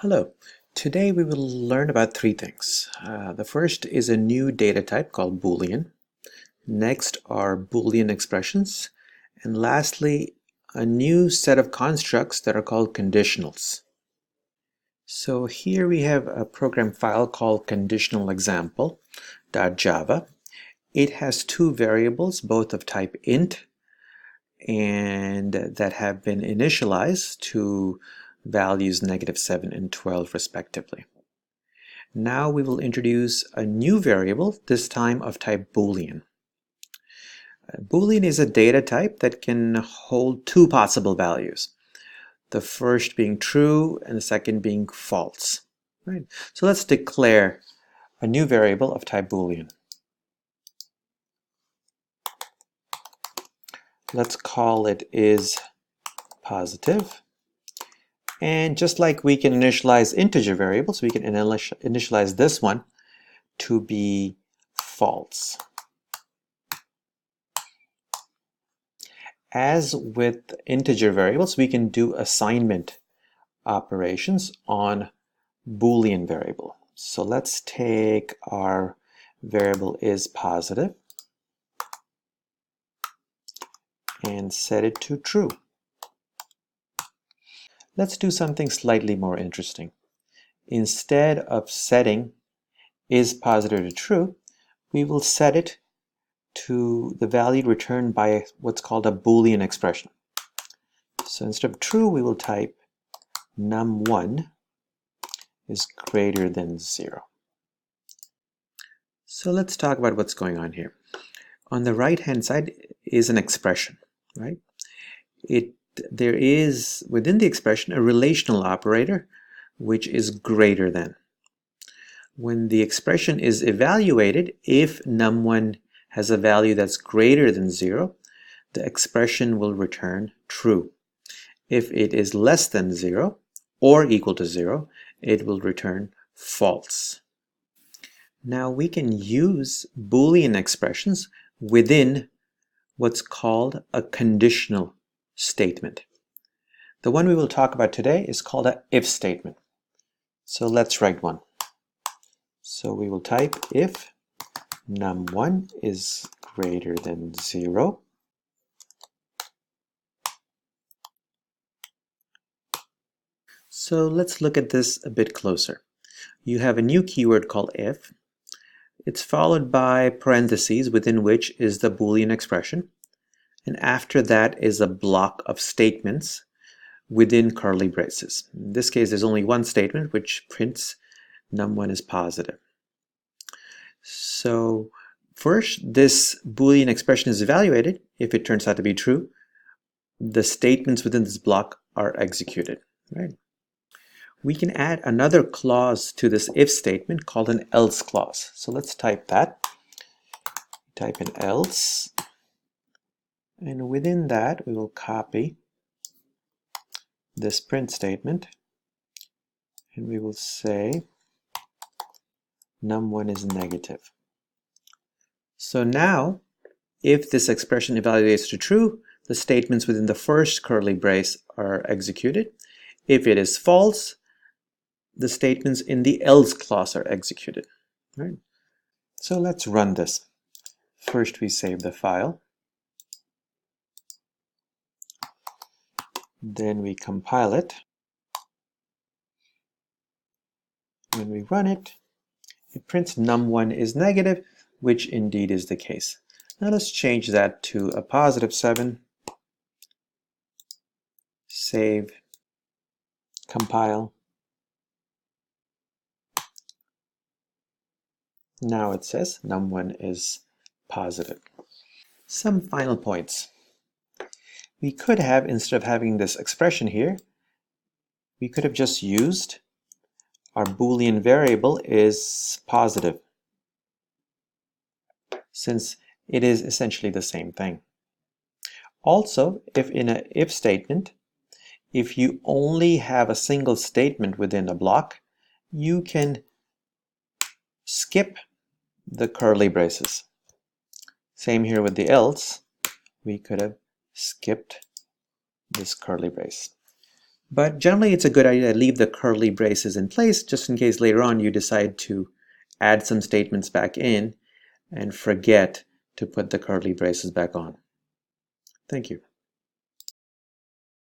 Hello. Today we will learn about three things. The first is a new data type called Boolean. Next are Boolean expressions. And lastly, a new set of constructs that are called conditionals. So here we have a program file called Conditional Example.java. It has two variables, both of type int and that have been initialized to values -7 and 12 respectively. Now we will introduce a new variable, this time of type Boolean. Boolean is a data type that can hold two possible values, the first being true and the second being false. Right? So let's declare a new variable of type Boolean. Let's call it is positive. And just like we can initialize integer variables, we can initialize this one to be false. As with integer variables, we can do assignment operations on Boolean variable. So let's take our variable is positive and set it to true. Let's do something slightly more interesting. Instead of setting is positive to true, we will set it to the value returned by what's called a Boolean expression. So instead of true, we will type num1 is greater than 0. So let's talk about what's going on here. On the right hand side is an expression, right? There is within the expression a relational operator which is greater than. When the expression is evaluated, if num1 has a value that's greater than 0, the expression will return true. If it is less than 0 or equal to 0, it will return false. Now we can use Boolean expressions within what's called a conditional statement. The one we will talk about today is called an if statement. So let's write one. So we will type if num1 is greater than 0, so let's look at this a bit closer. You have a new keyword called if. It's followed by parentheses within which is the Boolean expression, and after that is a block of statements within curly braces. In this case, there's only one statement which prints num1 is positive. So first, this Boolean expression is evaluated. If it turns out to be true, the statements within this block are executed. Right? We can add another clause to this if statement called an else clause. So let's type that. Type in else, and within that we will copy this print statement, and we will say num1 is negative. So now, if this expression evaluates to true, the statements within the first curly brace are executed. If it is false, the statements in the else clause are executed. Right? So let's run this. First, we save the file. Then we compile it. When we run it, it prints num1 is negative, which indeed is the case. Now let's change that to a +7. Save, compile. Now it says num1 is positive. Some final points. We could have, instead of having this expression here, we could have just used our Boolean variable is positive, since it is essentially the same thing. Also, if in an if statement, if you only have a single statement within a block, you can skip the curly braces. Same here with the else. We could have skipped this curly brace. But generally, it's a good idea to leave the curly braces in place just in case later on you decide to add some statements back in and forget to put the curly braces back on. Thank you.